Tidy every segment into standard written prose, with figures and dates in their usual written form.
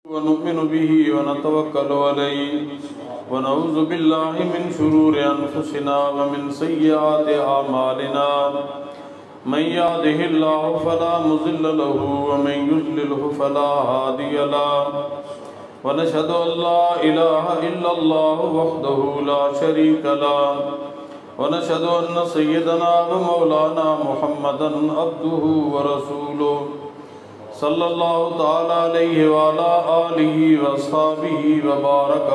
ونؤمن به ونتوكل عليه ونعوذ بالله من شرور أنفسنا ومن سيئات أعمالنا من يهده الله فلا مضل له ومن يضلله فلا هادي له ونشهد أن لا إله إلا الله وحده لا شريك له ونشهد أن سيدنا ومولانا محمدا عبده ورسوله صلی اللہ تعالی علیہ وعلا آلہ واصحابہ وبارک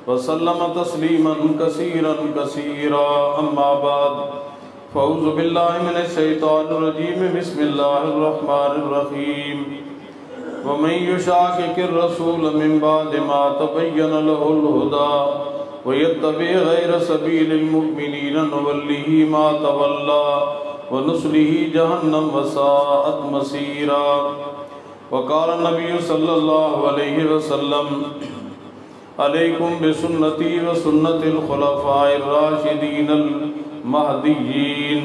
وسلم تسلیما کثیرا کثیرا اما بعد فاعوذ باللہ من الشیطان الرجیم بسم اللہ الرحمن الرحیم ومن یشاقق الرسول من بعد ما تبین له الہدی ویتبع غیر سبیل المؤمنین نوله ما تولى ونصله جہنم وساءت مصیرا وقال النبی صلی اللہ علیہ وسلم علیکم بسنتی وسنت الخلفاء الراشدین المہدیین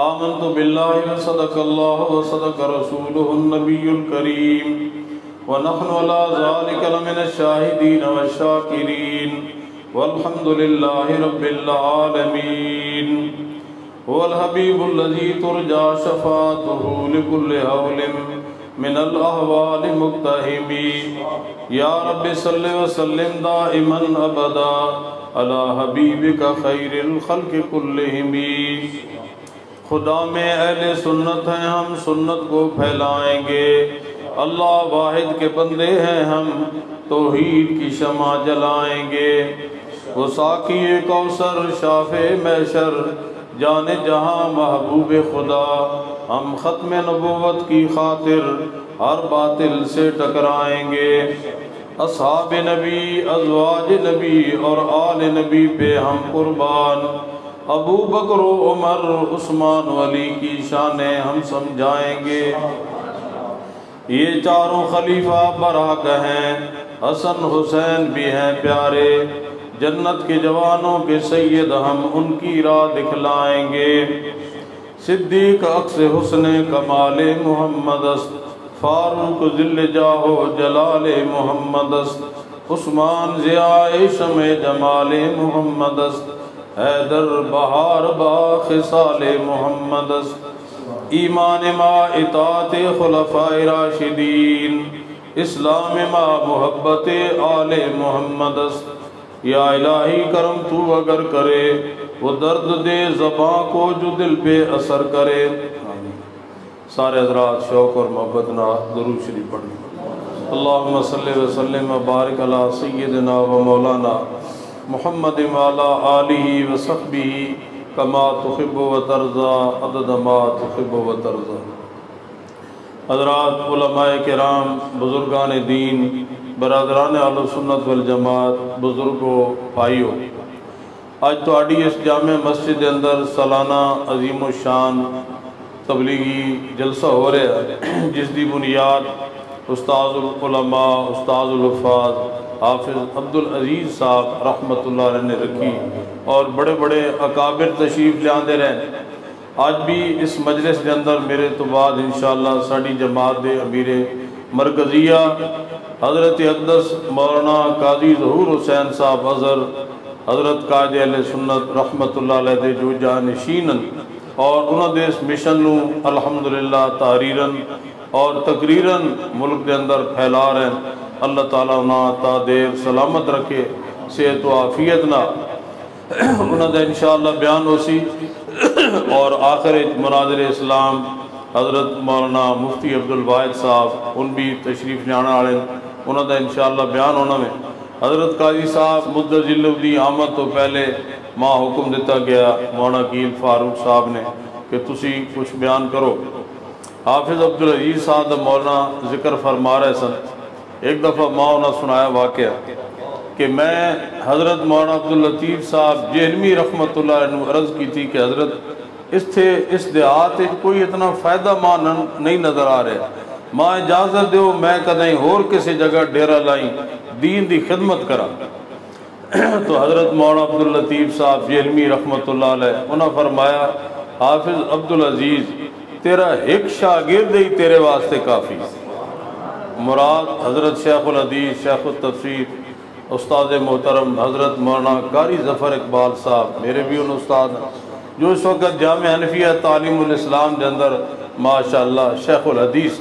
آمنت باللہ وصدق اللہ وصدق رسولہ النبی الکریم ونحن علی ذلک لمن الشاہدین والشاکرین والحمد للہ رب العالمین هو الحبیب الذی ترجى شفاعته لكل هول من الأهوال مقتحم یا رب صل وسلم دائما ابدا على حبیبک خیر الخلق كلهم خدا میں اہل سنت ہیں ہم سنت کو پھیلائیں گے اللہ واحد کے بندے ہیں ہم توحید کی شمع جلائیں گے وہ ساقی کوثر شافع محشر جان جہاں محبوب خدا ہم ختم نبوت کی خاطر ہر باطل سے ٹکرائیں گے اصحاب نبی ازواج نبی اور آل نبی پہ ہم قربان ابو بکر و عمر عثمان علی کی شانیں ہم سمجھائیں گے یہ چاروں خلیفہ براک ہیں حسن حسین بھی ہیں پیارے جنت کے جوانوں کے سید ہم ان کی راہ دکھلائیں گے صدیق عکس حسن کمال محمد است فاروق ذل جاہ جلال محمد است عثمان ضیاء شمع جمال محمد است حیدر بہار با خصال محمد است ایمان ما اطاعت خلفاء راشدین اسلام ما محبت آل محمد است یا الہی کرم تو اگر کرے وہ درد دے زباں کو جو دل پہ اثر کرے سارے حضرات شوق اور محبت نہ درود شریف پڑھیں اللہم صلی وسلم وبارک علی سیدنا و مولانا محمد وعلی آلہ وصحبہ کما تحب و ترضى عدد ما تحب و ترضى حضرات علماء کرام بزرگان دین برادران اہل سنت والجماعت بزرگوں بھائیوں آج تواڈی اس جامع مسجد اندر سالانہ عظیم الشان تبلیغی جلسہ ہو رہا ہے جس دی بنیاد استاذ العلماء استاذ الحفاظ حافظ عبدالعزیز صاحب رحمۃ اللہ علیہ نے رکھی اور بڑے بڑے اکابر تشریف لے آندے رہے آج بھی اس مجلس کے اندر میرے تو بعد انشاءاللہ ساڑی جماعت دے امیر مرکزیہ حضرت اقدس مولانا قاضی ظہور حسین صاحب اظہر حضرت قائد اہل سنت رحمت اللہ علیہ دے جو جانشینن اور انہوں دے اس مشن نو الحمدللہ تحریرن اور تقریرن ملک دے اندر پھیلا رہے ہیں اللہ تعالیٰ انہاں تا دیر سلامت رکھے صحت و عافیت نہ انہوں دے انشاءاللہ بیان ہو سی اور آخر مناظر اسلام حضرت مولانا مفتی عبدالواحد صاحب ان بھی تشریف لانا آڑے انہوں نے انشاءاللہ بیان ہونا میں حضرت قاضی صاحب مدذل دی آمد تو پہلے ماں حکم دیتا گیا مولانا عقیل فاروق صاحب نے کہ تسی کچھ بیان کرو حافظ عبدالعزیز صاحب مولانا ذکر فرما رہے سن ایک دفعہ ماں انہوں نے سنایا واقعہ کہ میں حضرت مولانا عبداللطیف صاحب جہلمی رحمت اللہ علیہ عرض کی تھی کہ حضرت اس دیہات کوئی اتنا فائدہ ماں نہیں نظر آ رہے ماں اجازت دیو میں کدیں اور کسی جگہ ڈیرہ لائیں دین دی خدمت کرا تو حضرت مولانا عبداللطیف صاحب جہلمی رحمت اللہ علیہ انہوں نے فرمایا حافظ عبدالعزیز تیرا ایک شاگرد ہی تیرے واسطے کافی مراد حضرت شیخ الحدیث شیخ التفسیر استاد محترم حضرت مولانا قاری ظفر اقبال صاحب میرے بھی ان استاد ہیں جو اس وقت جامع حنفیہ تعلیم الاسلام کے اندر ماشاءاللہ شیخ الحدیث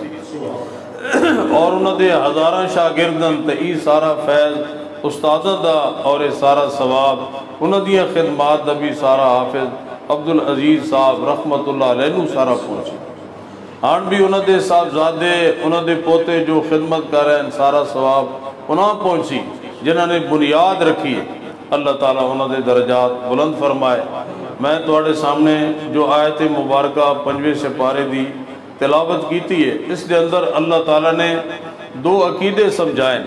اور انہوں دے ہزاراں شاگردن تے ای سارا فیض استادہ دا اور اے سارا ثواب انہوں دیا خدمات دا بھی سارا حافظ عبدالعزیز صاحب رحمت اللہ علیہ نو سارا پہنچی آن بھی انہوں دے صاحبزادے انہوں دے پوتے جو خدمت کر رہے ہیں سارا ثواب انہوں پہنچی جنہوں نے بنیاد رکھی اللہ تعالیٰ انہوں دے درجات بلند فرمائے میں تواڈے سامنے جو آیت مبارکہ 5ویں سپارے دی تلاوت کیتی ہے اس دے اندر اللہ تعالیٰ نے دو عقیدے سمجھائیں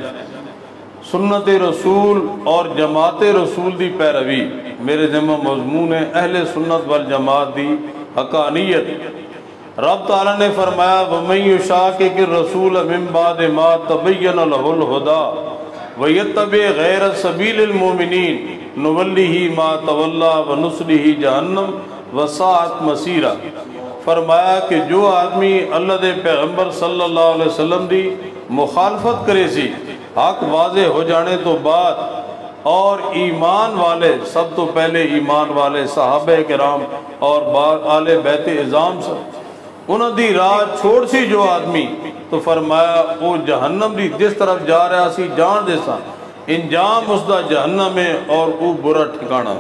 سنت رسول اور جماعت رسول دی پیروی میرے ذمہ مضمون ہے اہل سنت والجماعت دی حقانیت رب تعالیٰ نے فرمایا وَمَن يُشَاقِقِ الرَّسُولَ مِن بَعْدِ مَا تَبَيَّنَ لَهُ الْهُدَىٰ وَيَتَّبِعْ غَيْرَ سَبِيلِ الْمُؤْمِنِينَ نُوَلِّهِ مَا تَوَلَّىٰ وَنُصْلِهِ جَهَنَّمَ وَسَاءَتْ مَصِيرًا فرمایا کہ جو آدمی اللہ دے پیغمبر صلی اللہ علیہ وسلم دی مخالفت کرے سی حق واضح ہو جانے تو بعد اور ایمان والے سب تو پہلے ایمان والے صحابہ کرام اور آل بیت اعظام سب انہوں دی راہ چھوڑ سی جو آدمی تو فرمایا وہ جہنم دی جس طرف جا رہا سی جان دے سا انجام اس دا جہنم ہے اور وہ برا ٹھکانا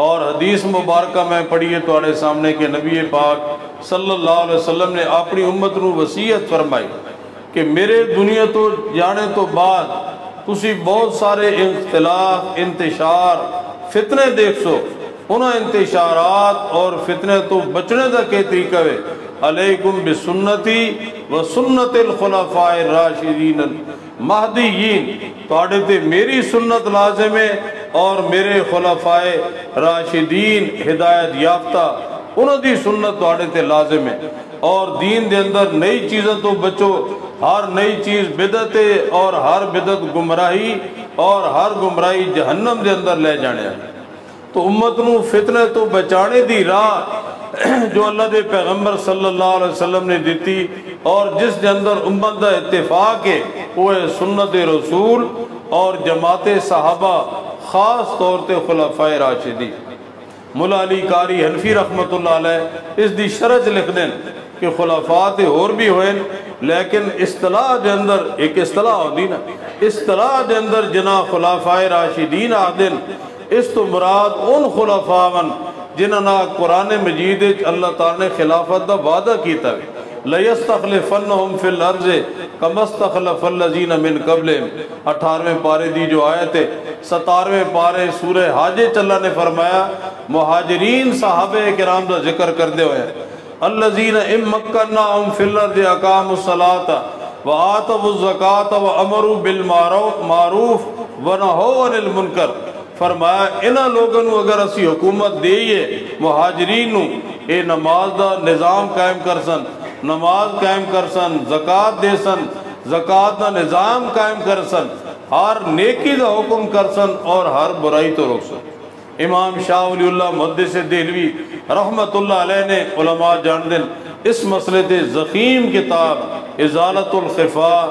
اور حدیث مبارکہ میں پڑھیے تواڈے سامنے کہ نبی پاک صلی اللہ علیہ وسلم نے اپنی امت نو وصیت فرمائی کہ میرے دنیا تو جانے تو بعد تسی بہت سارے اختلاف انتشار فتنے دیکھ سو انہاں انتشارات اور فتنے تو بچنے دا کے طریقہ ہے علیکم بسنتی و سنت الخلفاء الراشدین المہدیین تو آڑے تے میری سنت لازم ہے اور میرے خلفاء راشدین ہدایت یافتہ انہوں دی سنت تو آڑے تے لازم ہے اور دین دے اندر نئی چیزیں تو بچو ہر نئی چیز بدعت ہے اور ہر بدعت گمراہی اور ہر گمراہی جہنم دے اندر لے جانے ہیں تو امت نو فتنے تو بچانے دی راہ جو اللہ دے پیغمبر صلی اللہ علیہ وسلم نے دیتی اور جس دے اندر امت دا اتفاق ہے وہ ہے سنت رسول اور جماعت صحابہ خاص طور تے خلفاء راشدین مولا علی قاری حنفی رحمت اللہ علیہ اس دی شرح لکھ دیں کہ خلفاء تے اور بھی ہوئے لیکن اصطلاح دے اندر ایک اصطلاح ہوتی نا اصطلاح دے اندر جنا خلفاء راشدین آدن اس تو مراد ان خلفاء جنہاں قرآن مجید اللہ تعالیٰ نے خلافت دا وعدہ کیتا ہے لَيَسْتَخْلِفَنَّهُمْ فِي الْأَرْضِ كَمَا اسْتَخْلَفَ الَّذِينَ مِن قَبْلِهِمْ 18ویں پارے دی جو آیت ہے 17ویں پارے سورہ حج اللہ نے فرمایا مہاجرین صحابہ کرام دا ذکر کردے ہوئے ہیں الَّذِينَ إِن مَّكَّنَّاهُمْ فِي الْأَرْضِ أَقَامُوا الصَّلَاةَ وَآتَوُا الزَّكَاةَ وَأَمَرُوا بِالْمَعْرُوفِ وَنَهَوْا عَنِ الْمُنكَرِ فرمایا انہاں لوگوں اگر اسی حکومت دئیے مہاجرین اے نماز دا نظام قائم کرسن نماز قائم کرسن زکاة دے سن زکاة دا نظام قائم کرسن ہر نیکی دا حکم کرسن اور ہر برائی تو روک سن امام شاہ ولی اللہ محدث دہلوی رحمت اللہ علیہ نے علماء جان دن اس مسئلے تے زخیم کتاب ازالت الخفاء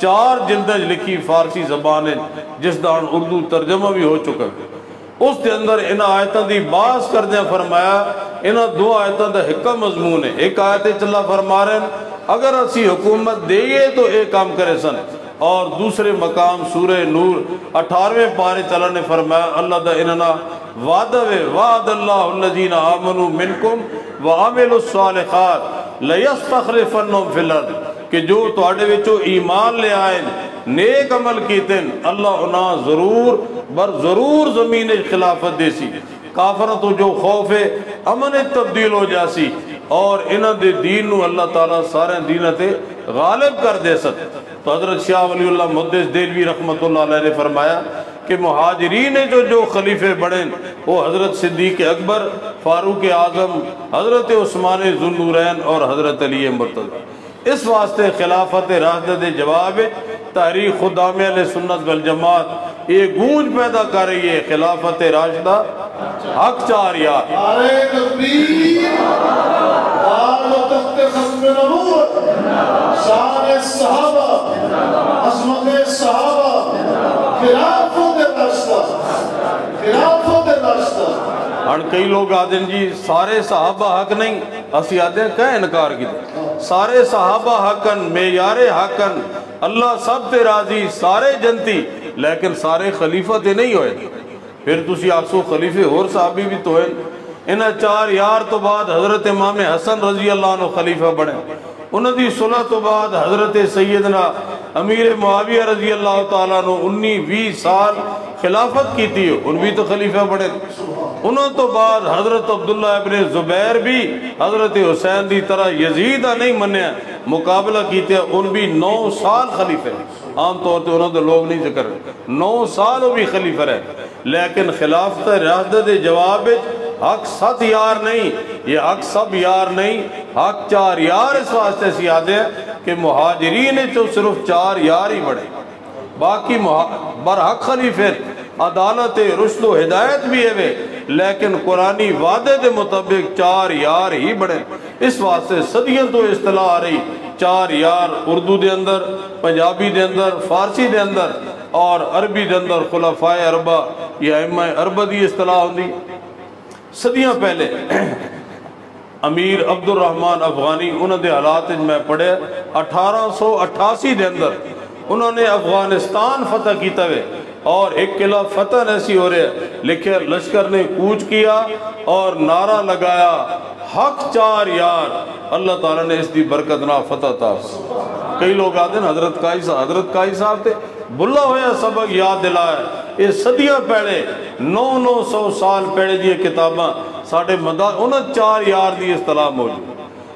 4 جلدیں لکھی فارسی زبان جس دان اردو ترجمہ بھی ہو چکا ہے اس دے اندر انہاں آیتاں دی باس کر دیں فرمایا انہاں 2 آیتاں دا حکم مضمون ہے ایک آیت چلا فرما رہے ہیں اگر اسی حکومت دئیے تو ایک کام کرے سن اور دوسرے مقام سورہ نور 18ویں پارے چلا نے فرمایا اللہ دا انہاں وعدہ وعد اللہ الذین آمنوا منکم وعملوا الصالحات لیستخلفنہم فی الارض کہ جو تواڈے وچوں ایمان لے آئے نیک عمل کیتے اللہ انہاں ضرور زمین خلافت دے سی کافر تو جو خوف ہے امن تبدیل ہو جاسی اور انہاں دے دین نو اللہ تعالیٰ سارے دینتے غالب کر دے سک تو حضرت شاہ ولی اللہ محدث دہلوی رحمت اللہ علیہ نے فرمایا کہ مہاجرین جو خلیفے بڑھیں وہ حضرت صدیق اکبر فاروق اعظم حضرت عثمان ذو النورین اور حضرت علی مرتضی اس واسطے خلافت راشدہ دے جواب تحریک خدام اہل سنت والجماعت یہ گونج پیدا کر رہی ہے خلافت راشدہ حق چار یار تاج و تخت ختم نبوت، شان صحابہ، عظمت صحابہ، خلافت راشدہ، خلافت راشدہ۔ ہن کئی لوگ آدھیں جی سارے صحابہ حق نہیں، اسی آدھیں کہہ انکار کی سارے صحابہ حقن، معیار حقن، اللہ سب تے راضی، سارے جنتی، لیکن سارے خلیفہ تے نہیں ہوئے۔ پھر تسی آکسو خلیفے اور صحابی بھی تو ہے۔ انہاں 4 یار تو بعد حضرت امام حسن رضی اللہ عنہ خلیفہ بڑھے، انہاں دی صلح تو بعد حضرت سیدنا امیر معاویہ رضی اللہ تعالیٰ عنہ 19-20 سال خلافت کی تھی، ان بھی تو خلیفہ بڑھے۔ انہوں تو بعد حضرت عبداللہ ابن زبیر بھی حضرت حسین دی طرح یزیدہ نہیں منیا، مقابلہ کیتے ہیں، ان بھی 9 سال خلیفہ ہیں۔ عام طور تے انہوں نے لوگ نہیں ذکر 9 سال وہ بھی خلیفہ رہے، لیکن خلافت راشدہ جواب حق 7 یار نہیں، یہ حق سب یار نہیں، حق 4 یار اس واسطے سی آدھے ہیں کہ مہاجرین تو صرف 4 یار ہی بڑھے، باقی برحق خلیفے عدالت رشد و ہدایت بھی ہے، لیکن قرآنی وعدے دے مطابق 4 یار ہی بڑھے۔ اس واسطے صدیوں تو اصطلاح آ رہی 4 یار، اردو دے اندر، پنجابی دے اندر، فارسی دے اندر اور عربی دے اندر خلفائے اربع یا ائمہ اربع دی اصطلاح ہوندی۔ صدیوں پہلے امیر عبد الرحمن افغانی انہوں نے حالات میں پڑھے 1888 دے اندر انہوں نے افغانستان فتح کیتا ہوئے، اور ایک قلعہ فتح ایسی ہو رہے لکھے لشکر نے کوچ کیا اور نعرہ لگایا حق 4 یار، اللہ تعالیٰ نے اس دی برکت نہ فتح تھا۔ کئی لوگ آتے ہیں حضرت قائی صاحب تھے، بلا ہویا سبق یاد دلایا، یہ صدیاں پہلے 900 سال پہلے دیئے کتاباں ساڑھے مدار انہوں 4 یار دی اصطلاح موجود۔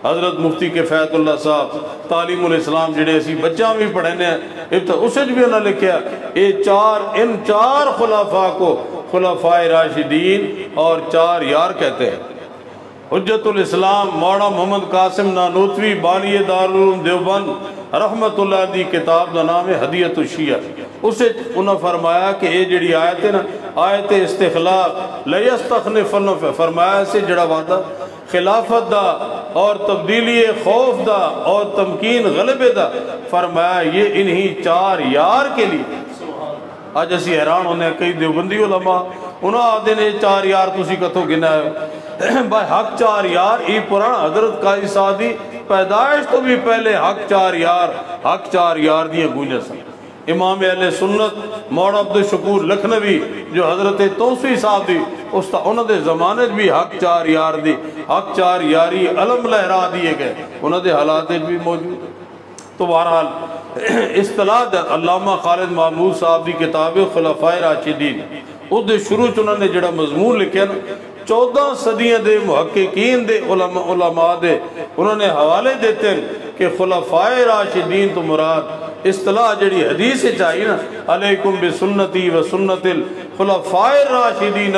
حضرت مفتی کفایت اللہ صاحب تعلیم الاسلام جڑے اسی بچہ بھی پڑھنے ہیں اسے بھی انہوں نے لکھیا ان 4 خلافہ کو خلفائے راشدین اور 4 یار کہتے ہیں۔ حجت الاسلام مولانا محمد قاسم نانوتوی بالی دارالعلوم دیوبند رحمت اللہ دی کتاب دا نام ہے ہدیت الشیعہ، اسے انہوں فرمایا کہ یہ جڑی آیت ہے نا، آیت استخلاف لیستخلفن، فرمایا سے جڑا وعدہ خلافت دا اور تبدیلی خوف دا اور تمکین غلبے دا، فرمایا یہ انہی 4 یار کے لیے۔ آج اسی حیران ہونے کئی دیوبندی علماء انہوں آدھے نے 4 یار تسی کتھوں گنا ہے بھائی حق 4 یار، ای پران حضرت قائی سعدی پیدائش تو بھی پہلے حق 4 یار دیئے گونجے سن۔ امام اہل سنت مولانا عبد الشکور لکھنوی جو حضرت توسوی صاحب دی انہوں دے زمانے بھی حق 4 یار دی، حق 4 یاری علم لہرا دیے گئے، انہوں دے حالات بھی موجود۔ تو بہرحال اصطلاح علامہ خالد محمود صاحب دی کتاب خلفائے راشدین اس دے شروع انہوں نے جڑا مضمون لکھے نا 14 صدیاں دے محققین دے علماء دے انہوں نے حوالے دیتے ہیں کہ خلفائے راشدین تو مراد اصطلاح جڑی حدیث چاہیے نا علیکم بسنتی و سنت الخلفائے راشدین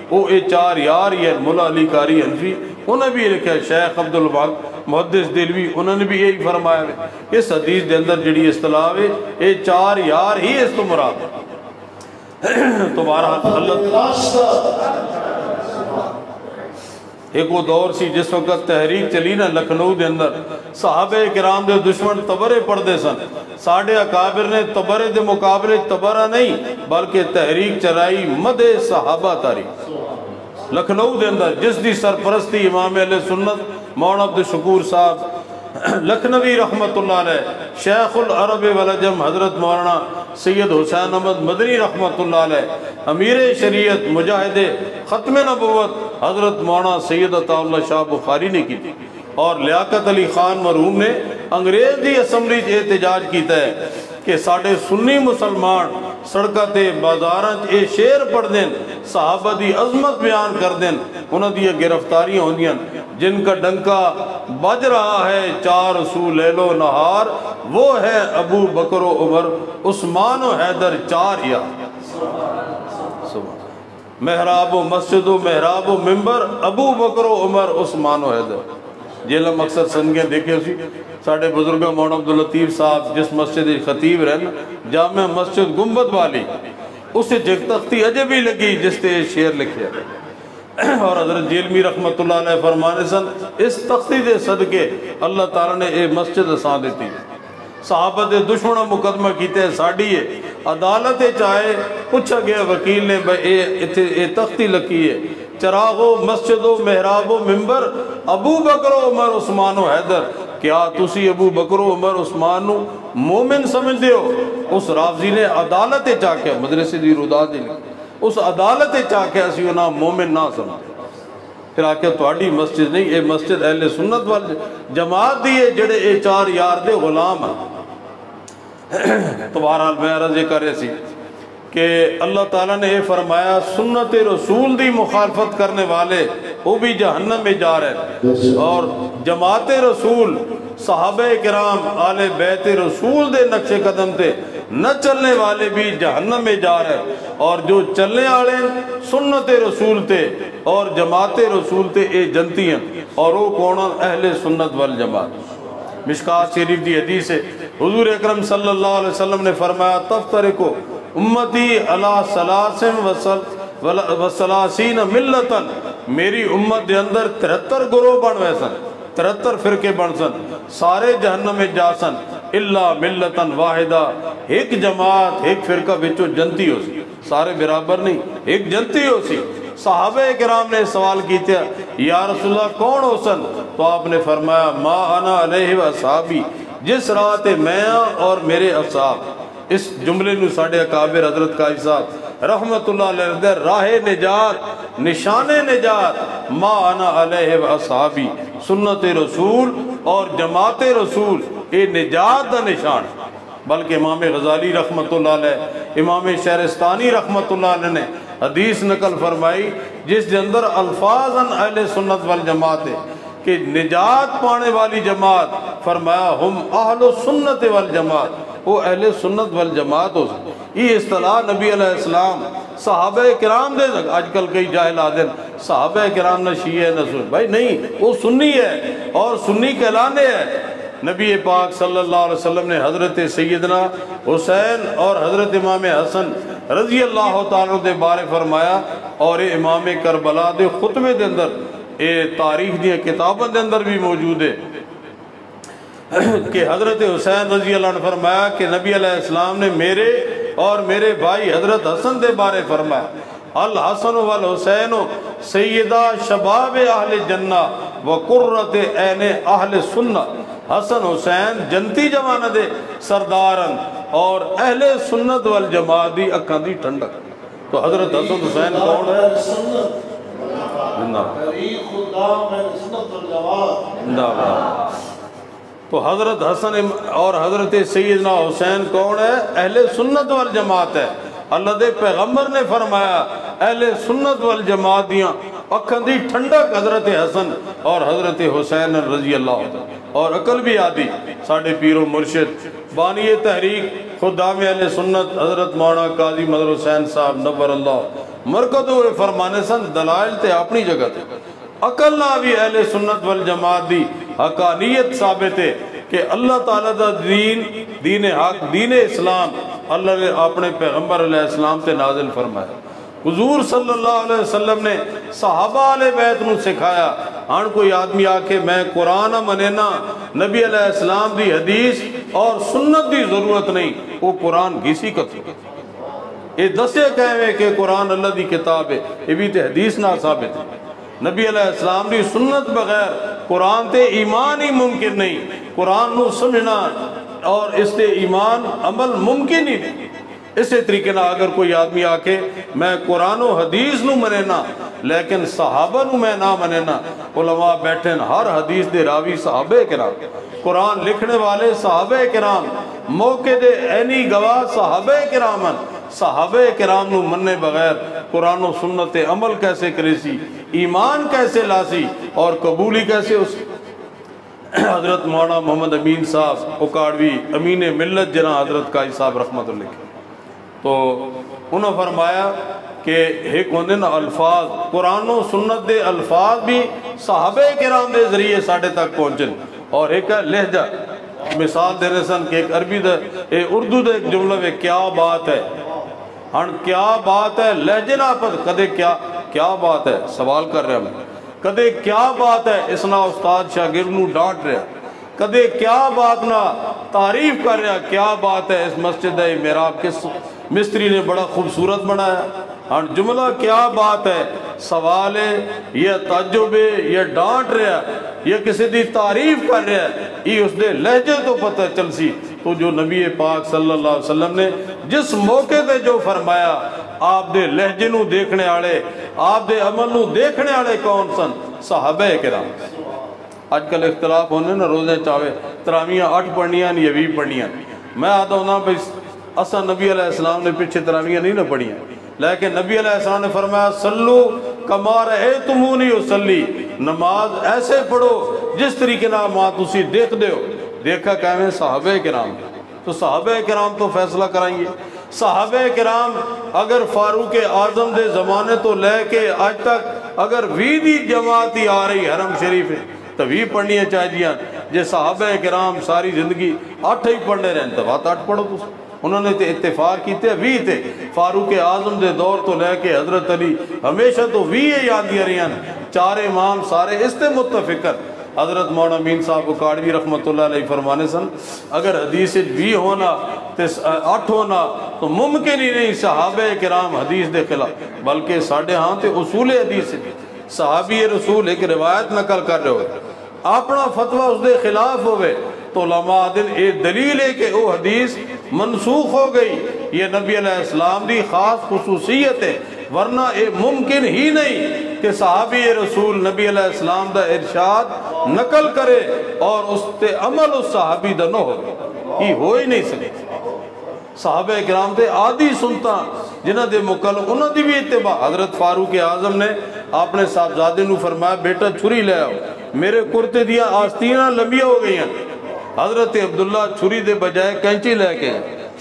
وہ 4 یار یہ مولا علی قاری حنفی انہوں نے بھی لکھا، شیخ عبد الوہاب محدث دلوی انہوں نے بھی یہی فرمایا ہے اس حدیث دے اندر جڑی اصطلاح ہے یہ 4 یار ہی اس تو مراد ہے۔ تو بہرحال اللہ ایک وہ دور سی جس وقت تحریک چلی نا لکھنؤ دے اندر صحابہ کرام دے دشمن تبرے پڑھ دے سن، ساڑھے اکابر نے تبرے دے مقابلے تبرہ نہیں بلکہ تحریک چلائی مدح صحابہ تاریخ لکھنؤ دے اندر جس دی سرپرستی امام اہل سنت مولانا عبد الشکور صاحب لکھنوی رحمت اللہ علیہ، شیخ العرب والعجم حضرت مولانا سید حسین احمد مدنی رحمت اللہ علیہ، امیر شریعت مجاہد ختم نبوت حضرت مولانا سید عطا اللہ شاہ بخاری نے کی تھی، اور لیاقت علی خان مرحوم نے انگریز دی اسمبلی احتجاج کیتا ہے کہ ساڑھے سنی مسلمان سڑکہ تے بازاراں اے شعر پڑھ دیں، صحابہ دی عظمت بیان کر دیں، انہوں دی گرفتاریاں ہوندیاں جن کا ڈنکا بج رہا ہے 4 رسول لیل و نہار، وہ ہے ابو بکر و عمر عثمان و حیدر 4 یار، محراب و مسجد و محراب و منبر ابو بکر و عمر عثمان و حیدر۔ جیلہ مقصد سنگیں دیکھے اسی ساڑھے بزرگاں مولانا عبداللطیف صاحب جس مسجد خطیب رہنا جامع مسجد گنبد والی اسے جگ تختی اجے بھی لگی جس تے شعر لکھے اور حضرت جیلمی رحمت اللہ علیہ فرمانے سن اس تختی دے صدقے اللہ تعالیٰ نے اے مسجد اساں دیتی صحابہ دے دشمنہ مقدمہ کیتے ہیں ساڑی ہے عدالت چاہے پوچھا گیا وکیل نے اے تختی لکی ہے چراغو مسجدو محرابو ممبر ابو بکر و عمر عثمان و حیدر کیا تسی ابو بکر و عمر عثمان مومن سمجھ دیو اس رافضی نے عدالت چاہ کے مدرسے دی روداد دی اس عدالت چاہ کے اسی انہاں مومن نہ سمجھ پھر آکے توڑی مسجد نہیں اے مسجد اہل سنت وال جماعت دیئے جڑے اے چار یار دے غلام ہیں تو بہرحال میں عرض یہ کر رہے سی کہ اللہ تعالیٰ نے یہ فرمایا سنت رسول دی مخالفت کرنے والے وہ بھی جہنم میں جا رہے ہیں اور جماعت رسول صحابہ کرام آل بیت رسول دے نقش قدم تے نہ چلنے والے بھی جہنم میں جا رہے ہیں اور جو چلنے والے سنت رسول تے اور جماعت رسول تے اے جنتی ہیں اور وہ کون اہل سنت والجماعت مشکات شریف دی حدیث ہے حضور اکرم صلی اللہ علیہ وسلم نے فرمایا تفترقو امتی علی سلاسم وسلاسین ملتن میری امت دے اندر 73 گروہ بن ویسن 73 فرقے بن سن سارے جہنم میں جا سن اللہ ملتن واحدہ ایک جماعت ایک فرقہ بچو جنتی ہو سی سارے برابر نہیں ایک جنتی ہو سی صحابہ کرام نے سوال کیتے یا رسول اللہ کون ہو سن تو آپ نے فرمایا ما انا علیہ و اصحابی جس راہ میں اور میرے اصحاب اس جملے نو ساڑھے اکابر حضرت قاضی صاحب رحمت اللہ علیہ راہ نجات نشان نجات ما انا علیہ و اصحابی سنت رسول اور جماعت رسول اے نجات دا نشان بلکہ امام غزالی رحمت اللہ علیہ امام شہرستانی رحمت اللہ علیہ نے حدیث نقل فرمائی جس کے اندر الفاظاً اہل سنت والجماعت ہے کہ نجات پانے والی جماعت فرمایا ہم اہل سنت والجماعت وہ اہل سنت والجماعت ہو سکتے یہ اصطلاح نبی علیہ السلام صحابہ کرام دے آج کل کئی جاہل آدم صحابہ کرام نہ شیعہ نہ سنی بھائی نہیں وہ سنی ہے اور سنی کہلانے ہے نبی پاک صلی اللہ علیہ وسلم نے حضرت سیدنا حسین اور حضرت امام حسن رضی اللہ تعالیٰ دے بارے فرمایا اور امام کربلا دے خطبے دے اندر تاریخ دی کتابوں دے اندر بھی موجود ہے کہ حضرت حسین رضی اللہ عنہ فرمایا کہ نبی علیہ السلام نے میرے اور میرے بھائی حضرت حسن دے بارے فرمایا الحسن والحسین سیدہ شباب اہل جنہ وقرۃ عین اہل سنہ حسن حسین جنتی جوانہ دے سردارن اور اہل سنت والجماعت دی اکھاں دی ٹھنڈک تو حضرت حسن حسین کون ہے تو حضرت حسن اور حضرت سیدنا حسین کون ہے اہل سنت والجماعت ہے اللہ دے پیغمبر نے فرمایا اہل سنت والجماعت دیاں اکھن دی ٹھنڈک حضرت حسن اور حضرت حسین رضی اللہ عنہ اور عقل بھی آدھی ساڑھے پیر و مرشد بانی تحریک خدام اہل سنت حضرت مولانا قاضی مظہر حسین صاحب نور اللہ مرکز ہوئے فرمانے سن دلائل تے اپنی جگہ تے عقل نہ بھی اہل سنت والجماعت دی حقانیت ثابت ہے کہ اللہ تعالیٰ دا دین حق دین اسلام اللہ نے اپنے پیغمبر علیہ السلام تے نازل فرمایا حضور صلی اللہ علیہ وسلم نے صحابہ علیہ بیت نو سکھایا ہن کوئی آدمی آکے میں قرآن منینا نبی علیہ السلام دی حدیث اور سنت دی ضرورت نہیں وہ قرآن گھیسی کتو یہ دسے کہے کہ قرآن اللہ دی کتاب ہے یہ بھی تے حدیث نہ ثابت ہے نبی علیہ السلام دی سنت بغیر قرآن تے ایمان ہی ممکن نہیں قرآن نو سمجھنا اور اس تے ایمان عمل ممکن ہی نہیں اسی طریقے نہ اگر کوئی آدمی آکے میں قرآن و حدیث نو منینا لیکن صحابہ نو میں نہ منینا علماء بیٹھن ہر حدیث دے راوی صحابہ کرام قرآن لکھنے والے صحابہ کرام موقع دے عینی گواہ صحابہ کرامن صحابہ کرام نو مننے بغیر قرآن و سنت عمل کیسے کریسی ایمان کیسے لاسی اور قبولی کیسے اس حضرت مولانا محمد امین صاحب اکاڑوی امین ملت جناح حضرت قاضی صاحب رحمت اللہ علیہ تو انہوں نے فرمایا کہ ایک ہوندے نا الفاظ قرآن و سنت دے الفاظ بھی صحابہ کرام دے ذریعے ساڑھے تک پہنچن اور ایک ہے لہجہ مثال دینے سن کہ ایک عربی دے اردو دے ایک جملہ میں کیا بات ہے ہن کیا بات ہے لہجے نہ پت کدے کیا کیا بات ہے سوال کر رہا میں، کدے کیا بات ہے اس نا استاد شاگرد نو ڈانٹ رہا، کدے کیا بات نہ تعریف کر رہا، کیا بات ہے اس مسجد محراب کس مستری نے بڑا خوبصورت بنایا، ہاں جملہ کیا بات ہے، سوال ہے یہ تعجب ہے، یہ ڈانٹ رہا یہ کسی دی تعریف کر رہا ہے، یہ اس دے لہجے تو پتہ چل سی تو جو نبی پاک صلی اللہ علیہ وسلم نے جس موقع تے جو فرمایا آپ دے لہجے نو دیکھنے آڑے، آپ دے عمل نو دیکھنے آڑے کون سن؟ صحابہ کرام۔ آج کل اختلاف ہونے نا روزے چاہے تراویاں 8 پڑھنیاں یا 20 پڑھنیاں، میں آتا ہوں نا بھئی اصلا نبی علیہ السلام نے پیچھے تراویاں نہیں نہ پڑھیاں، لیکن نبی علیہ السلام نے فرمایا سلو کما رأیتمونی اصلی، نماز ایسے پڑھو جس طریقے نہ ماں تسی دیکھ دے ہو۔ دیکھا کہویں صحابہ کرام، تو صحابہ کرام تو فیصلہ کرائیں گے۔ صحابہ کرام اگر فاروق اعظم دے زمانے تو لے کے آج تک اگر وی دی جماعتی آ رہی حرم شریف ہے تو وی پڑھنی چاہ دیاں، جے صحابہ کرام ساری زندگی 8 ہی پڑھنے رہنے تو بات 8 پڑھو تو انہوں نے تے اتفاق کیتے 20 تے، فاروق اعظم دے دور تو لے کے حضرت علی ہمیشہ تو 20 یاد دیا رہی ہیں، 4 امام سارے اس تے متفقر۔ حضرت مولانا امین صاحب اکاڑوی رحمت اللہ علیہ فرمانے سن اگر حدیث 20 ہونا 8 ہونا تو ممکن ہی نہیں صحابہ کرام حدیث دے خلاف، بلکہ ساڑھے ہاں تے اصول حدیث صحابی رسول ایک روایت نقل کر رہے ہوئے اپنا فتوہ اس دے خلاف ہوئے تو علماء دن ایک دلیل ہے کہ وہ حدیث منسوخ ہو گئی، یہ نبی علیہ السلام دی خاص خصوصیت ہے، ورنہ یہ ممکن ہی نہیں کہ صحابی رسول نبی علیہ السلام دا ارشاد نقل کرے اور اس تے عمل اس صحابی دا نہ ہو، یہ ہو ہی نہیں سکے۔ صحابہ کرام تے عادی سنتا جنہ دے مکلم انہوں دی بھی اتباع۔ حضرت فاروق اعظم نے اپنے صاحبزادے نو فرمایا بیٹا چھری لے آؤ، میرے کرتے دیا آستینہ لمبیاں ہو گئی ہیں۔ حضرت عبداللہ چھری دے بجائے کینچی لے کے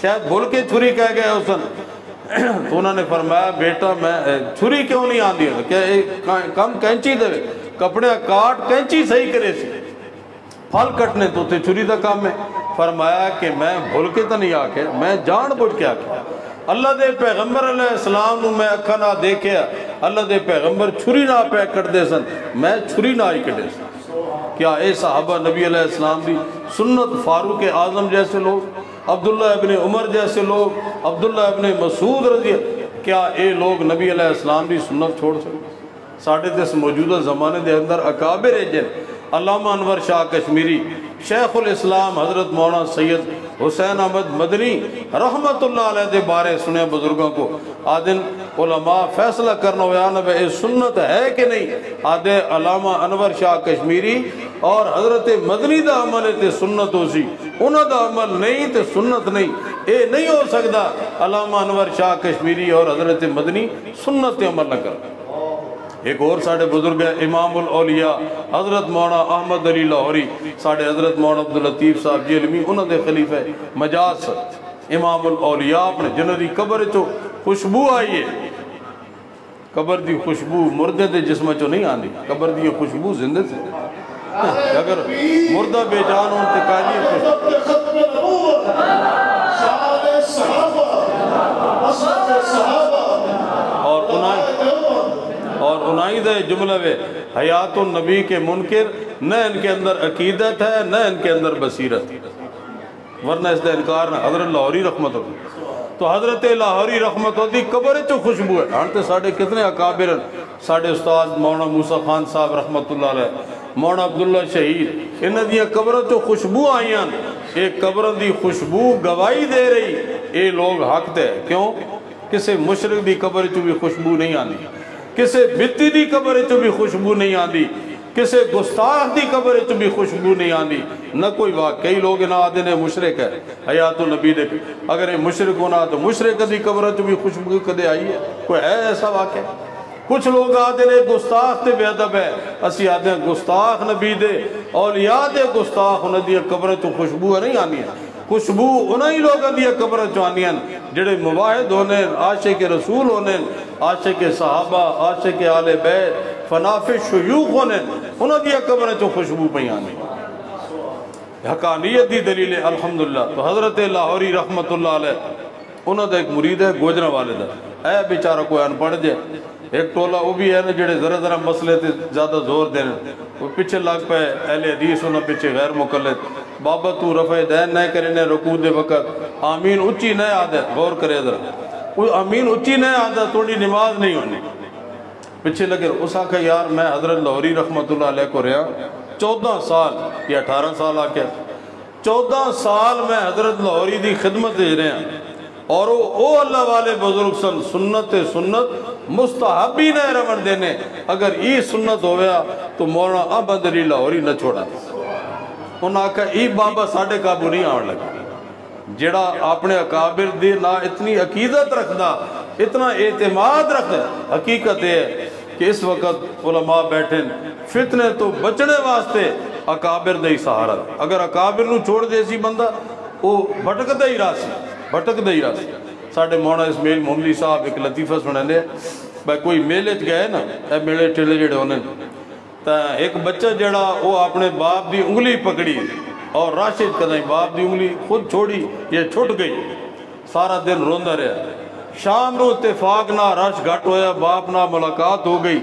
شاید بھول کے چھری کہہ گئے حسن، تو انہوں نے فرمایا بیٹا میں چھری کیوں نہیں آن دیا کہ کم کینچی دے کپڑے کاٹ کینچی صحیح کرے سی، پھل کٹنے تو تے چھری دا کام ہے۔ فرمایا کہ میں بھول کے تو نہیں آکے، میں جان بوجھ کے آکے اللہ دے پیغمبر علیہ السلام نو میں اکھا نہ دیکھیا، اللہ دے پیغمبر چھری نہ پہ کٹ دے سن، میں چھری نہ آئی کٹے سن۔ کیا اے صحابہ نبی علیہ السلام دی سنت فاروق اعظم جیسے لوگ، عبداللہ ابن عمر جیسے لوگ، عبداللہ ابن مسعود رضی اللہ، کیا اے لوگ نبی علیہ السلام دی سنت چھوڑ سکتے؟ ساڑھے دس موجودہ زمانے دے اندر اکابر جن علامہ انور شاہ کشمیری، شیخ الاسلام حضرت مولانا سید حسین احمد مدنی رحمت اللہ علیہ دے بارے سنے بزرگوں کو آدن علماء فیصلہ کرنا ہویا نہ بے سنت ہے کہ نہیں، آدھے علامہ انور شاہ کشمیری اور حضرت مدنی دا عمل تے سنت ہو سی، انہوں دا عمل نہیں تے سنت نہیں، اے نہیں ہو سکتا علامہ انور شاہ کشمیری اور حضرت مدنی سنت تے عمل نہ کر۔ ایک اور ساڑھے بزرگ ہے امام الاولیاء حضرت مولانا احمد علی لاہوری، ساڑھے حضرت مولانا عبداللطیف صاحب جی علمی انہوں دے خلیفہ مجاز امام الاولیاء اپنے جنہ دی قبر چو خوشبو آئیے، قبر دی خوشبو مردے دے جسم چو نہیں آنی، قبر دی خوشبو زندے سے اگر مردہ بے جان ہوں تکاجی اور انہی دے جملہ وے حیات النبی کے منکر نہ ان کے اندر عقیدت ہے نہ ان کے اندر بصیرت، ورنہ اس دے انکار نہ حضرت لاہوری رحمت اللہ، تو حضرت لاہوری رحمت اللہ قبر چو خوشبو ہے۔ ہانتے ساڑھے کتنے اکابر ساڑھے استاد مولانا موسیٰ خان صاحب رحمت اللہ علیہ، مولانا عبداللہ شہید، انہ دیا قبر چو خوشبو آئیاں، ایک قبر دی خوشبو گواہی دے رہی اے لوگ حق دے، کیوں؟ کسے مشرک دی قبر چو بھی خوشبو نہیں آنی، کسے بتی دی قبر چو بھی خوشبو نہیں آندی، کسے گستاخ دی قبر چو بھی خوشبو نہیں آندی، نہ کوئی واقع کئی لوگ نہ آدھے نے مشرک ہے حیات النبی دے، اگر یہ مشرک ہونا تو مشرک دی قبر چو بھی خوشبو کدے آئی ہے، کوئی ہے ایسا واقع؟ کچھ لوگ آدھے نے گستاخ تے بے ادب ہے، اسی آدھے ہیں گستاخ نبی دے اولیاء دے گستاخ انہ دی قبر چو خوشبو نہیں آنی ہے، خوشبو انہی لوگوں دیا قبر چوانیاں جڑے مواحد ہونے، عاشق رسول ہونے، عاشق صحابہ، عاشق آل بیت، فناف شیوخ ہونے، انہوں دیا قبر چو خوشبو پیانی۔ حقانیت دی دلیل ہے الحمدللہ۔ تو حضرت لاہوری رحمت اللہ علیہ انہوں دا ایک مرید ہے گوجرہ والدہ، اے بیچارہ کوئی انپڑھ جائے، ایک ٹولا وہ بھی ہے نا جڑے ذرا ذرا مسئلے تے زیادہ زور دین وہ پیچھے لگ پے اہل حدیث انہاں پیچھے غیر مقلد بابا تو رفع دین نہ کرنے رکوع دے وقت آمین اچھی نہ عادت غور کرے ذرا وہ آمین اچھی نہ عادت تھوڑی نماز نہیں ہونی پیچھے لگے اس آکھا یار میں حضرت لاہوری رحمت اللہ علیہ کو رہا 14 سال یا 18 سال آکے 14 سال میں حضرت لاہوری دی خدمت دے رہے ہیں اور وہ اللہ والے بزرگ سن سنت مستحبی نہ رمن دینے اگر یہ سنت ہویا تو مولانا احمد علی لاہوری نہ چھوڑا انہوں نے کہا ای بابا ساڑھے قابو نہیں آن لگا جڑا اپنے اکابر دی نہ اتنی عقیدت رکھدا اتنا اعتماد رکھدا حقیقت ہے کہ اس وقت علماء بیٹھیں فتنے تو بچنے واسطے اکابر دے سہارا اگر اکابر نو چھوڑ دے سی بندہ وہ بھٹک دے ہی راسی ساڑھے مولانا اسماعیل محمدی صاحب ایک لطیفہ سنے لے بھائی کوئی میلے گئے نا اے میلے ٹھیلے جڑے ہونے تا ایک بچہ جڑا وہ اپنے باپ دی انگلی پکڑی اور راشد کدائیں باپ دی انگلی خود چھوڑی یہ چھٹ گئی سارا دن روندہ رہا شام نو اتفاق نہ رش گھٹ ہویا باپ نہ ملاقات ہو گئی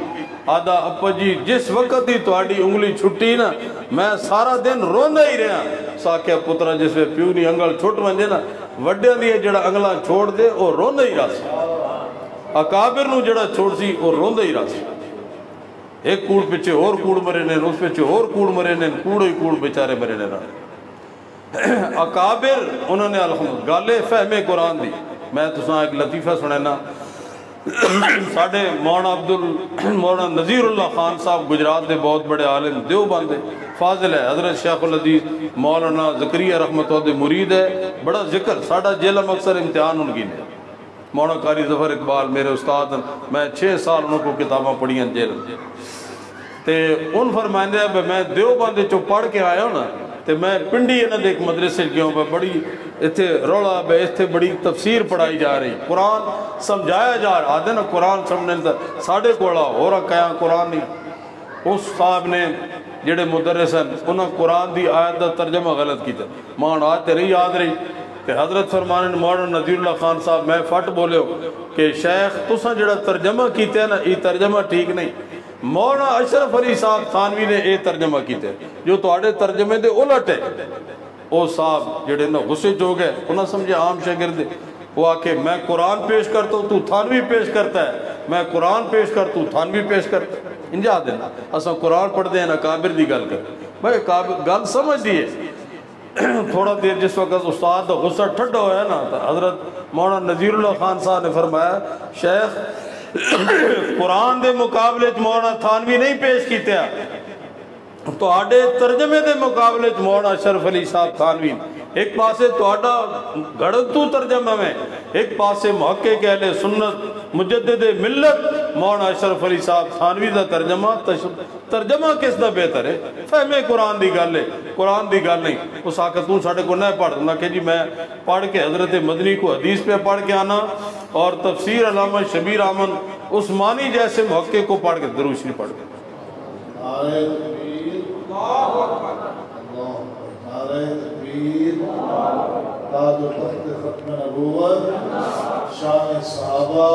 آدھا اپا جی جس وقت ہی تواڈی انگلی چھٹی نا میں سارا دن روندہ ہی رہا ساکھیا پترا جس میں پیو نہیں انگل چھوٹ ونجے نا وڈے دیئے جڑا انگلہ چھوڑ دے وہ روندہ ہی راسی اکابر نو جڑا چھوڑ سی وہ روندہ ہی راسی ایک کوڑ پچھے اور کوڑ مرے نے اس پچھے اور کوڑ مرے نے کوڑ ہی کوڑ بیچارے مرے نے اکابر انہوں نے الحمد گالے فہم قرآن دی میں تو سنا ایک لطیفہ سنینا ساڑھے مولانا نذیر اللہ خان صاحب گجرات دے بہت بڑے عالم دیوبند دے فاضل ہے حضرت شیخ الحدیث مولانا زکریہ رحمت اللہ دے مرید ہے بڑا ذکر ساڑھا جیلم اکثر امتحان ان کی نے مولانا قاری ظفر اقبال میرے استاد میں 6 سال انہوں کو کتاباں پڑھی ہیں جیلم تے ان فرمائندے ہیں میں دیوبند چو پڑھ کے آیا ہوں نا تے میں پنڈی انہاں دے ایک مدرسے گیا ہوں بڑی اتھے رولا بے اتھے بڑی تفسیر پڑھائی جا رہی قرآن سمجھایا جا رہا آدھے نا قرآن سمجھنے تا ساڑھے کوڑا ہو رہا کیا قرآن نہیں اس صاحب نے جڑے مدرس ہیں انہاں قرآن دی آیت دا ترجمہ غلط کی تھا مان آیت تیرے یاد رہی کہ حضرت فرمانے مولانا نذیر اللہ خان صاحب میں فٹ بولے ہو کہ شیخ تساں جڑا ترجمہ کیتے ہیں نا یہ ترجمہ ٹھیک نہیں مولانا اشرف علی صاحب تھانوی نے یہ ترجمہ کیتے ہیں جو تواڈے ترجمے دے الٹ ہے او صاحب جڑے نا غصے جو گئے انہاں سمجھے عام شاگرد وہ آکے میں قرآن پیش کرتا ہوں تو تھانوی پیش کرتا ہے میں قرآن پیش کرتا ہوں تھانوی پیش کرتا ہے انجا دینا اساں قرآن پڑھ دیں نا کابر دی گل کر بھائی گل سمجھ دیئے تھوڑا دیر جس وقت استاد غصہ ٹھڈا ہویا نا حضرت مولانا نذیر اللہ خان صاحب نے فرمایا شیخ قرآن دے مقابلے مولانا تھانوی نہیں پیش کیتے ہیں تو آڈے ترجمے دے مقابلے مولانا اشرف علی صاحب تھانوی ایک پاسے تو آڈا گھڑتو ترجمہ میں ایک پاسے محقق اہل سنت مجدد ملت مولانا اشرف علی صاحب تھانوی دا ترجمہ کس دا بہتر ہے فہمے قرآن دی گل ہے قرآن دی گل نہیں اس آکتوں ساڑھے کو نہ پڑھ دوں کہ جی میں پڑھ کے حضرت مدنی کو حدیث پہ پڑھ کے آنا اور تفسیر علامہ شبیر احمد عثمانی جیسے محقق کو پڑھ کے دروش نہیں پڑھ کے نعرہ تکبیر نعرہ تکبیر تاج و تخت ختم نبوت شان صحابہ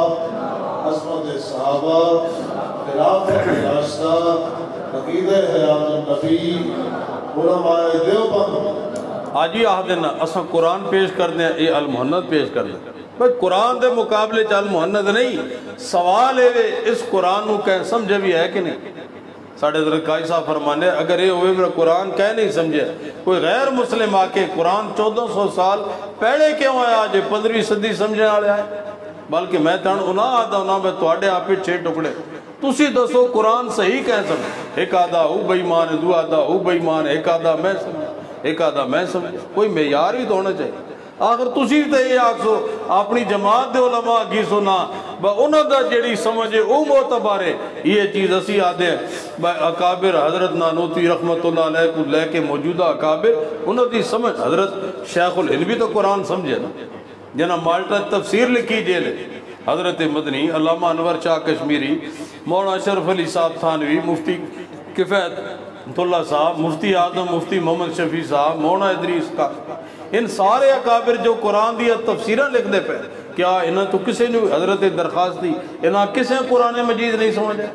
عظمت صحابہ خلافت راستہ عقیدہ حیات النبی علماء دیوبند آجی آہدنا اساں قرآن پیش کر دیں اے المحند پیش کر دیں بھئی قرآن دے مقابلے چا المحند نہیں سوال ہے اس قرآن کو کہیں سمجھے بھی ہے کہ نہیں ساڑھے حضرت قائی صاحب فرمانے اگر یہ ہوئے میرا قرآن کہہ نہیں سمجھے کوئی غیر مسلم آکے قرآن 1400 سال پہلے کیوں آیا آجے 15ویں صدی سمجھے آلے آئے بلکہ میں تھا انہاں آدھا انہاں میں تو آڈے آپ 6 ٹکڑے تُسی دسو قرآن صحیح کہیں سمجھے ایک آدھا او بیمان ہے دو آدھا او بیمان ہے ایک آدھا میں سمجھے ایک آدھا میں سمجھے کوئی معیار ہی تو ہونا چاہیے آخر تُسی تے یہ آکسو اپنی جماعت دے علماء کی سنا با انہوں دا جڑی سمجھے او معتبر ہے یہ چیز اسی آدھے با اکابر حضرت نانوتی رحمت اللہ علیہ کو لے کے موجودہ اکابر انہوں دی سمجھ حضرت شیخ العلوی تو قرآن سمجھے نا جنا مالٹا تفسیر لکھی جیلے حضرت مدنی علامہ انور شاہ کشمیری مولانا اشرف علی صاحب تھانوی مفتی کفایت اللہ صاحب مفتی آدم مفتی محمد شفیع صاحب مولانا ادریس کا ان سارے اکابر جو قرآن دیا تفسیرہ لکھ دے پہ کیا انہاں تو کسے نے حضرت درخواست دی انہاں کسے قرآن مجید نہیں سمجھے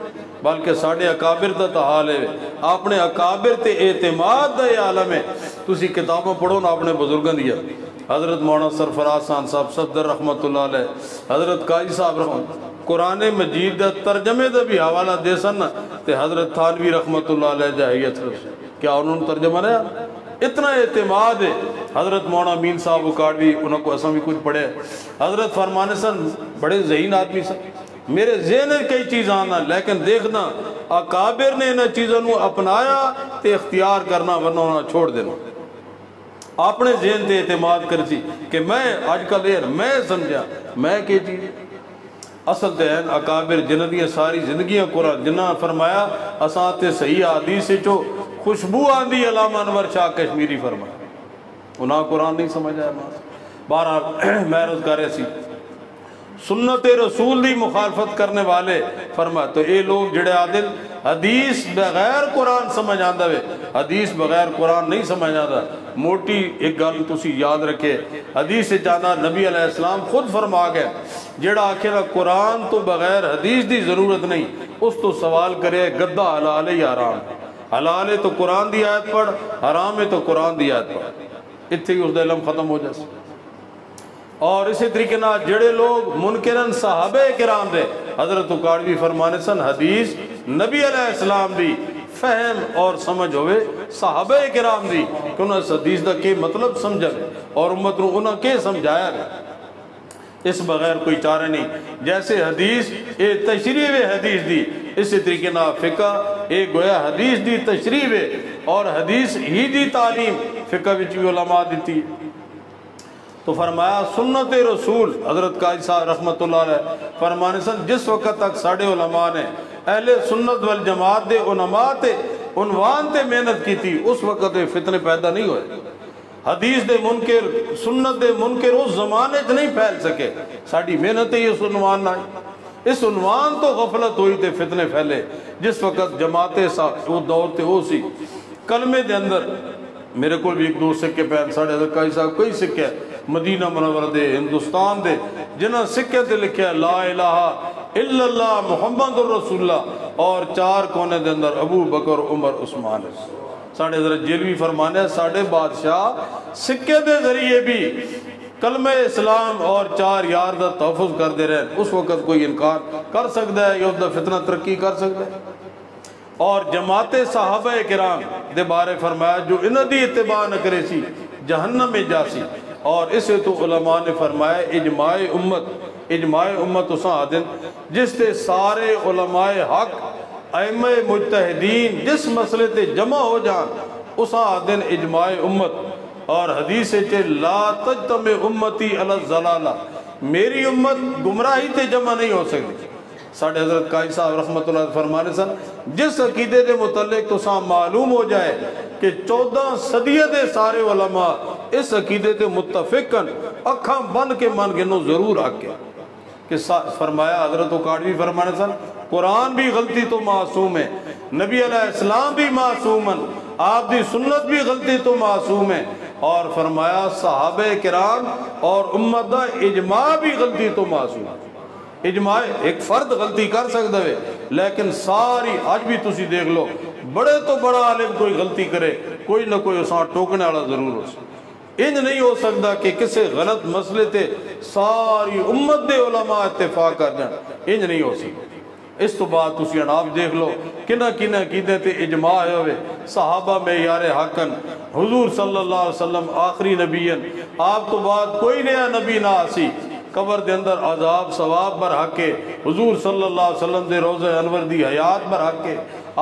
بلکہ ساڑھے اکابر دا تا حال ہے اپنے اکابر تے اعتماد دا یہ عالم ہے تسی کتابوں پڑھو نا اپنے بزرگاں دیا حضرت مولانا سرفراز خان صاحب صدر رحمت اللہ علیہ حضرت قاضی صاحب رحمت قرآن مجید دا ترجمے دا بھی حوالہ دے سن تے حضرت تھانوی رحمت اللہ علیہ جاہیت کیا انہوں نے ترجمہ رہا اتنا اعتماد ہے حضرت مولانا امین صاحب اکاڑوی انہوں کو اساں بھی کچھ پڑھے حضرت فرمانے سن بڑے ذہین آدمی سن میرے ذہن کئی چیز آنا لیکن دیکھنا اکابر نے انہیں چیزوں اپنایا تے اختیار کرنا ورنہ انہیں چھوڑ دینا اپنے ذہن تے اعتماد کرتی کہ میں آج کل دیر میں سمجھا میں کی چیز اصل تے ہیں اکابر جنہ دی ساری زندگیاں قرآن جنہ فرمایا اساں تے صحیح حدیث سے چو خوشبو آندی علامہ انور شاہ کشمیری فرمایا انہاں قرآن نہیں سمجھا ہے بہرحال میں عرض کر رہے سی سنت رسول دی مخالفت کرنے والے فرما تو اے لوگ جڑے عادل حدیث بغیر قرآن سمجھ آندہ وے حدیث بغیر قرآن نہیں سمجھ آندہ موٹی ایک گل تسی یاد رکھے حدیث سے جانا نبی علیہ السلام خود فرما گئے جڑا آخر قرآن تو بغیر حدیث دی ضرورت نہیں اس تو سوال کرے گدہ حلال ہے یا حرام حلال ہے تو قرآن دی آیت پڑھ حرام ہے تو قرآن دی آیت پڑھ اتنے ہی اس دا علم ختم ہو جائے اور اسی طریقے نہ جڑے لوگ منکرن صحابہ کرام دے حضرت اکاڑوی فرمانے سن حدیث نبی علیہ السلام دی فہم اور سمجھ ہوئے صحابہ کرام دی کہ انہوں نے حدیث دا کے مطلب سمجھا اور امت رو انہوں کے سمجھایا گیا اس بغیر کوئی چارہ نہیں جیسے حدیث اے تشریح حدیث دی اسی طریقے نہ فقہ اے گویا حدیث دی تشریح اور حدیث ہی دی تعلیم فقہ وچ بھی علماء دیتی تو فرمایا سنت رسول حضرت قاضی صاحب رحمت اللہ علیہ فرمانے سن جس وقت تک ساڑھے علماء نے اہل سنت والجماعت دے علماء تے عنوان تے محنت کی تھی اس وقت فتنے پیدا نہیں ہوئے حدیث دے منکر سنت دے منکر اس زمانے سے نہیں پھیل سکے ساڑھی محنت ہی اس عنوان نہ اس عنوان تو غفلت ہوئی تے فتنے پھیلے جس وقت جماعتیں وہ دور تے ہو سی کلمے دے اندر میرے کو بھی ایک دو سکے پہن ساڑھے حضرت قاضی صاحب کئی سکے مدینہ منورہ دے ہندوستان دے جنہ سکے تے لکھے لا الہ الا اللہ محمد الرسول اللہ اور 4 کونے دے اندر ابو بکر عمر عثمان ساڑھے حضرت جیلوی فرمانے ساڑھے بادشاہ سکے دے ذریعے بھی کلمہ اسلام اور 4 یار دا تحفظ کر دے رہے اس وقت کوئی انکار کر سکتا ہے یا اس دا فتنہ ترقی کر سکتا ہے اور جماعت صحابہ کرام دے بارے فرمایا جو انہ دی اتباع نہ کرے سی جہنم میں جاسی اور اسے تو علماء نے فرمایا اجماع امت اساں آدن جس تے سارے علماء حق ائمہ مجتہدین جس مسئلے تے جمع ہو جان اساں آدن اجماع امت اور حدیث چے لا تجتمع امتی علی الضلالہ میری امت گمراہی تے جمع نہیں ہو سکتی ساڑھے حضرت قاضی صاحب رحمت اللہ فرمانے سن جس عقیدے دے متعلق تو ساں معلوم ہو جائے کہ 14 صدیہ دے سارے علماء اس عقیدے تے متفقن اکھاں بن کے من گنو ضرور آکے کہ فرمایا حضرت اکاڑوی فرمانے سن قرآن بھی غلطی تو معصوم ہے نبی علیہ السلام بھی معصومن آپ دی سنت بھی غلطی تو معصوم ہے اور فرمایا صحابہ کرام اور امت دا اجماع بھی غلطی تو معصوم ہے اجماع ایک فرد غلطی کر سکتا ہے لیکن ساری آج بھی تسی دیکھ لو بڑے تو بڑا عالم کوئی غلطی کرے کوئی نہ کوئی اساں ٹوکنے والا ضرور ہو سکتا انج نہیں ہو سکتا کہ کسے غلط مسئلے تے ساری امت دے علماء اتفاق کر جائیں انج نہیں ہو سکتا اس تو بعد تسی اناب دیکھ لو کنہ عقیدے تے اجماع ہوئے صحابہ میں یار حقن حضور صلی اللہ علیہ وسلم آخری نبیین آپ تو بعد کوئی نیا نبی نہ آسی قبر دے اندر عذاب ثواب بر حق کے حضور صلی اللہ علیہ وسلم دے روزہ انور دی حیات بر حق کے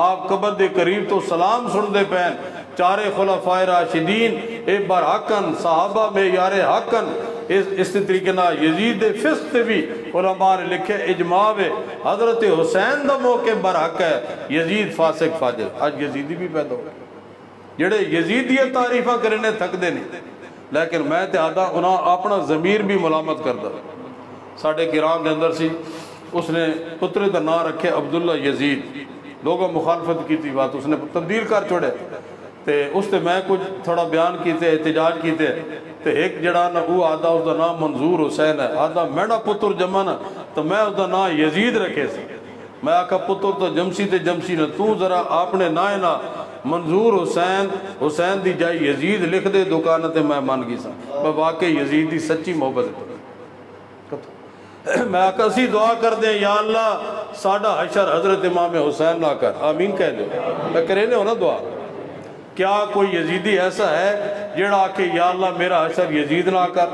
آپ قبر دے قریب تو سلام سن دے پہن 4 خلفائے راشدین اے بر حقن صحابہ میں یار حقن اس طریقے نہ یزید دے فسق تے بھی علماء نے لکھے اجماع ہے حضرت حسین دا موقع بر حق ہے یزید فاسق فاجر آج یزیدی بھی پیدا ہو جڑے یزیدیت تعریفہ کرنے تھک دے نہیں لیکن میں تہادا انہاں اپنا ضمیر بھی ملامت کردا ساڑھے کرام دے اندر سی اس نے پتر دا نام رکھے عبداللہ یزید لوگوں مخالفت کی تھی بات اس نے تبدیل کر چھوڑے تے اس تے میں کچھ تھوڑا بیان کیتے احتجاج کیتے تے ایک جڑا نا وہ آدھا اس دا نام منظور حسین ہے، آدھا میڈا پتر جمع نا تو میں اس دا نام یزید رکھے سی۔ میں آکھا پتر تو جمسی تے جمسی نا، تو ذرا اپنے نائے نا منظور حسین دی جائی یزید لکھ دے دکان تے میں مان گی سا۔ میں واقعی یزید دی سچی محبت ہے۔ میں آکھا اسی دعا کر دیں یا اللہ ساڑھا حشر حضرت امام حسین نہ کر، آمین کہہ دو۔ میں کرے نے ہونا دعا، کیا کوئی یزیدی ایسا ہے جڑا کہ یا اللہ میرا حشر یزید نہ کر؟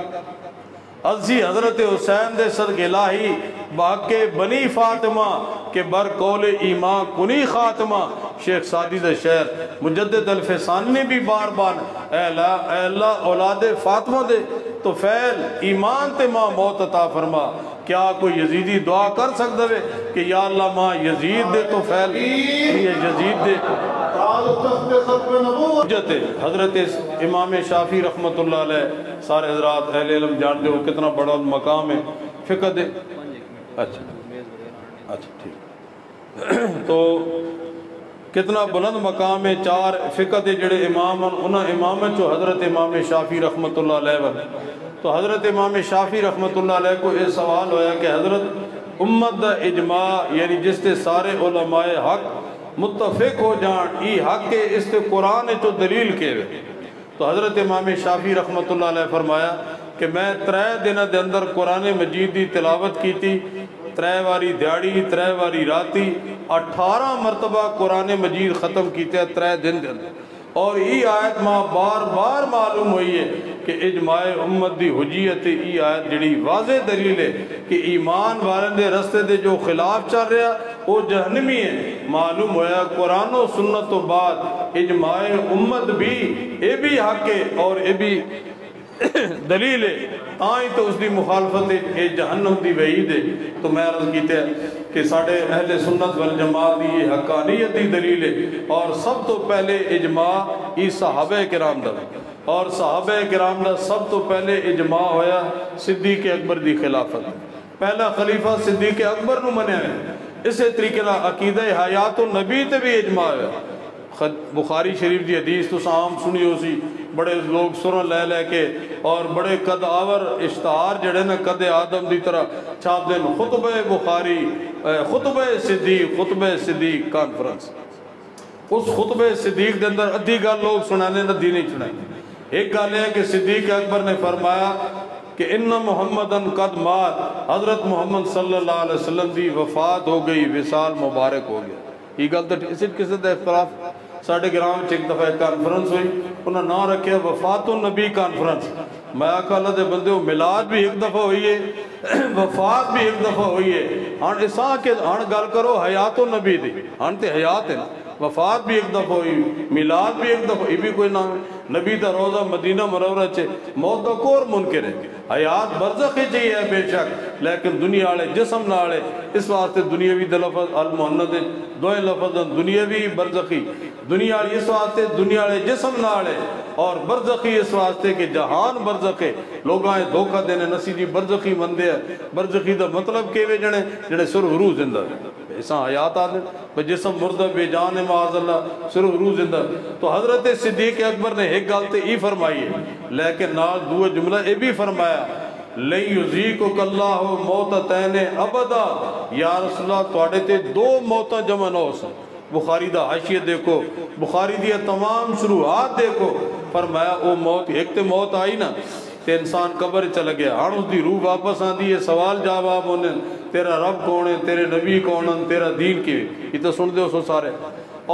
عزی حضرت حسین دے صدق الہی باقی بنی فاطمہ کے بر قول ایمان کنی خاتمہ، شیخ سعدی دے شعر مجدد الفسانی نے بھی بار بار اے اللہ اولاد فاطمہ دے تو فیل ایمان تے ماں موت عطا فرما۔ کیا کوئی یزیدی دعا کر سکتا ہے کہ یا اللہ ماں یزید دے تو فیل یہ یزید دے؟ حضرت امام شافعی رحمت اللہ علیہ، سارے حضرات اہل علم جانتے ہو کتنا بڑا مقام ہے فقہ دے۔ اچھا ٹھیک، تو کتنا بلند مقام ہے، چار فقہ دے جڑے امام انہاں امامت جو حضرت امام شافعی رحمت اللہ علیہ۔ تو حضرت امام شافعی رحمت اللہ علیہ کو یہ سوال ہویا کہ حضرت امت دا اجماع یعنی جس تے سارے علماء حق متفق ہو جان ای حق کے اس تے قرآن تو دلیل کے ہوئے۔ تو حضرت امام شافعی رحمت اللہ علیہ فرمایا کہ میں 3 دن دے اندر قرآن مجید دی تلاوت کی تھی، 3 واری دیاڑی 3 واری راتی، 18 مرتبہ قرآن مجید ختم کیتے 3 دن دے اندر۔ اور ای آیت ماں بار بار معلوم ہوئی ہے کہ اجماع امت دی حجیت ای آیت جڑی واضح دلیل ہے کہ ایمان والن دے رستے دے جو خلاف چل رہا وہ جہنمی ہے۔ معلوم ہویا قرآن و سنت تو بعد اجماع امت بھی اے بھی حق ہے اور اے بھی دلیل ہے، آئیں تو اس دی مخالفت ہے جہنم دی وعید ہے۔ تو میں عرض کیتے ہیں کہ ساڑھے اہل سنت والجماعت دی یہ حقانیت دی دلیل ہے، اور سب تو پہلے اجماع ای صحابہ کرام دا، اور صحابہ کرام دا سب تو پہلے اجماع ہویا صدیق اکبر دی خلافت، پہلا خلیفہ صدیق اکبر نو منیا ہے۔ اسے طریقے نہ عقیدہ حیات النبی تے بھی اجماع ہے۔ بخاری شریف دی حدیث تو عام سنی ہو سی، بڑے لوگ سرن لے لے کے اور بڑے قد آور اشتہار جڑے نا قد آدم دی طرح چھاپ دیں، خطبہ بخاری خطبہ صدیق کانفرنس۔ اس خطبہ صدیق دے اندر ادھی گل لوگ سنانے نہ دی نہیں سنائیں۔ ایک گل ہے کہ صدیق اکبر نے فرمایا کہ ان محمدن قد مات، حضرت محمد صلی اللہ علیہ وسلم دی وفات ہو گئی، وصال مبارک ہو گیا۔ یہ گل تو اسی کسی دا اختلاف ساڑھے گرام ایک دفعہ ایک کانفرنس ہوئی، انہوں نے نام رکھے وفات النبی کانفرنس۔ میں آقا اللہ دے بندے ہو، میلاد بھی ایک دفعہ ہوئی ہے، وفات بھی ایک دفعہ ہوئی ہے، ہاں اساں کے ہاں گل کرو حیات النبی دی، ہاں تے حیات ہے نا، وفات بھی ایک دفعہ ہوئی، میلاد بھی ایک دفعہ، یہ بھی کوئی نام ہے۔ نبی دا روزہ مدینہ منورہ چھے، موت دا کور منکر ہے، حیات برزخی چاہیے ہے بے شک، لیکن دنیا آلے جسم نہ آلے، اس واسطے دنیاوی دے لفظ المحند دوئے لفظ دنیاوی برزخی، دنیا آلے اس واسطے دنیا آلے جسم نہ آلے، اور برزخی اس واسطے کہ جہان برزخی لوگاں دھوکہ دینے نسی جی برزخی مندے ہے۔ برزخی دا مطلب کیوے جنے سر روح زندہ ہے، ایسا حیات آدھے جسم مردہ بے جان معاذ اللہ سر روح زندہ۔ تو حضرت صدیق اکبر نے ایک گالتے ای فرمائی ہے، لیکن نال دوے جملہ اے بھی فرمایا لَن يُذِيقُكَ اللَّهُ مَوْتَتَيْنِ أَبَدًا، یا رسول اللہ توڑے تے 2 موتاں جمع نہ ہو سن۔ بخاری دا حاشیہ دیکھو، بخاری دی تمام شروعات دیکھو، فرمایا او موت ایک تے موت آئی نا تے انسان قبر چلا گیا، ہاں اس دی روح واپس آن دی ہے، سوال جواب ہونے تیرا رب کون ہے، تیرے نبی کون ہے، تیرا دین کی، یہ تو سن دے ہو سو سارے۔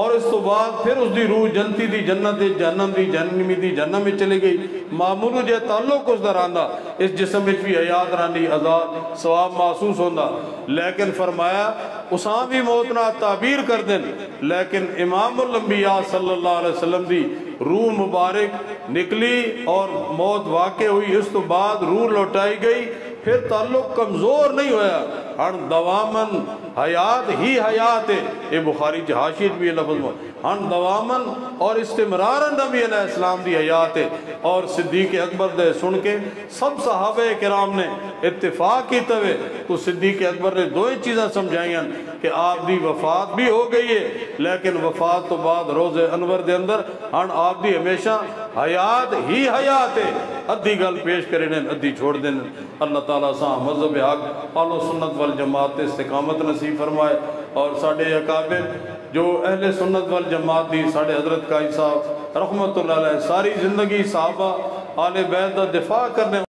اور اس تو بعد پھر اس دی روح جنتی دی جنت دی جہنم دی جہنمی دی جہنم میں چلے گئی، معمول جے تعلق اس در آندہ، اس جسم میں بھی حیات رانی آزاد ثواب محسوس ہوندہ، لیکن فرمایا اساں بھی موت نہ تعبیر کر دیں، لیکن امام الانبیاء صلی اللہ علیہ وسلم دی روح مبارک نکلی اور موت واقع ہوئی، اس تو بعد روح لوٹائی گئی، پھر تعلق کمزور نہیں ہویا، ہن دوامن حیات ہی حیات ہے، یہ بخاری حاشیت بھی یہ لفظ ہن دوامن اور استمرارن نبی علیہ السلام دی حیات ہے۔ اور صدیق اکبر دے سن کے سب صحابہ کرام نے اتفاق کی توے تو صدیق اکبر نے دو ہی چیزیں سمجھائیں کہ آپ دی وفات بھی ہو گئی ہے، لیکن وفات تو بعد روز انور دے اندر ہن آپ دی ہمیشہ حیات ہی حیات ہے۔ ادھی گل پیش کرنے ادھی چھوڑ دینے۔ اللہ تعالیٰ ساں مذہب حق اہل سنت والجماعت استقامت نصیب فرمائے، اور ساڑھے اکابر جو اہل سنت والجماعت دی ساڑھے حضرت قائد صاحب رحمت اللہ علیہ ساری زندگی صحابہ آل بیت دا دفاع کرنے